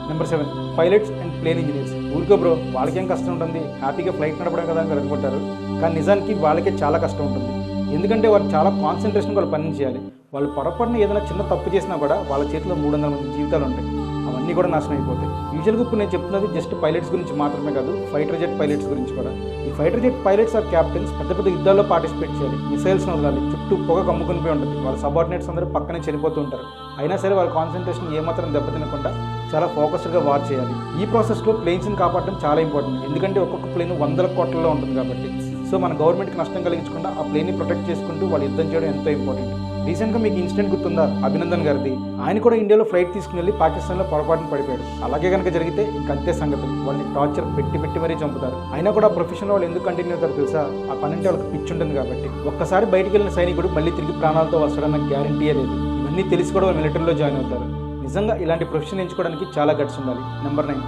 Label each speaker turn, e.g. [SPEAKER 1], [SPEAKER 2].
[SPEAKER 1] Number 7 pilots and plane engineers. ఊరికో bro వాళ్ళకేం కష్టం ఉంటుంది, హ్యాపీగా ఫ్లైట్ నడపడం కదా అని అనుకుంటారు. కానీ నిజానికి వాళ్ళకే చాలా కష్టం ఉంటుంది. ఎందుకంటే వాళ్ళు చాలా కాన్సన్ట్రేషన్ వాళ్ళు పని చేయాలి. వాళ్ళు పొరపాటున ఏదైనా చిన్న తప్పు చేసినా కూడా వాళ్ళ చేతిలో 300 మంది జీవితాలు ఉంటాయి. అవన్నీ కూడా నాశనం అయిపోతాయి. యూజువల్గా ఇప్పుడు నేను చెప్తున్నది జస్ట్ పైలట్స్ గురించి మాత్రమే కాదు, ఫైటర్ జెట్ పైలట్స్ గురించి కూడా. ఈ fighter jet pilots or captains పెద్ద పెద్ద యుద్ధాల్లో పార్టిసిపేట్ చేయాలి. మిసైల్స్ని వదలాలి, చుట్టూ పొగ కమ్ముకుని పోయి ఉంటుంది. వాళ్ళ సబార్డినేట్స్ అందరూ పక్కనే చనిపోతూ ఉంటారు. అయినా సరే వాళ్ళ కాన్సన్ట్రేషన్ ఏమాత్రం దెబ్బతినకుండా చాలా ఫోకస్డ్గా వార్ చేయాలి. ఈ ప్రాసెస్లో ప్లేన్స్ని కాపాడడం చాలా ఇంపార్టెంట్. ఎందుకంటే ఒక్కొక్క ప్లేన్ 100 కోట్లలో ఉంటుంది కాబట్టి. సో మన గవర్నమెంట్కి నష్టం కలిగించకుండా ఆ ప్లేన్ని ప్రొటెక్ట్ చేసుకుంటూ వాళ్ళు యుద్ధం చేయడం ఎంతో ఇంపార్టెంట్. రీసెంట్గా మీకు ఇన్సిడెంట్ గుర్తుందా, అభినందన్ గారిది. ఆయన కూడా ఇండియాలో ఫ్లైట్ తీసుకుని వెళ్ళి పాకిస్తాన్లో పొరపాటున పడిపోయాడు. అలాగే కనుక జరిగితే ఇంకంతే సంగతులు. వాళ్ళని టార్చర్ పెట్టి మరీ చంపుతారు. అయినా కూడా ఆ ప్రొఫెషన్లో వాళ్ళు ఎందుకు కంటిన్యూ అవుతారు తెలుసా? ఆ పని అంటే వాళ్ళకి పిచ్చి ఉంటుంది కాబట్టి. ఒక్కసారి బయటికి వెళ్ళిన సైనికుడు మళ్ళీ తిరిగి ప్రాణాలతో వస్తాడన్న గ్యారంటీయే లేదు. ఇవన్నీ తెలిసి కూడా మిలిటరీలో జాయిన్ అవుతారు. నిజంగా ఇలాంటి ప్రొఫెషన్ ఎంచుకోవడానికి చాలా గట్స్ ఉండాలి. నెంబర్ 9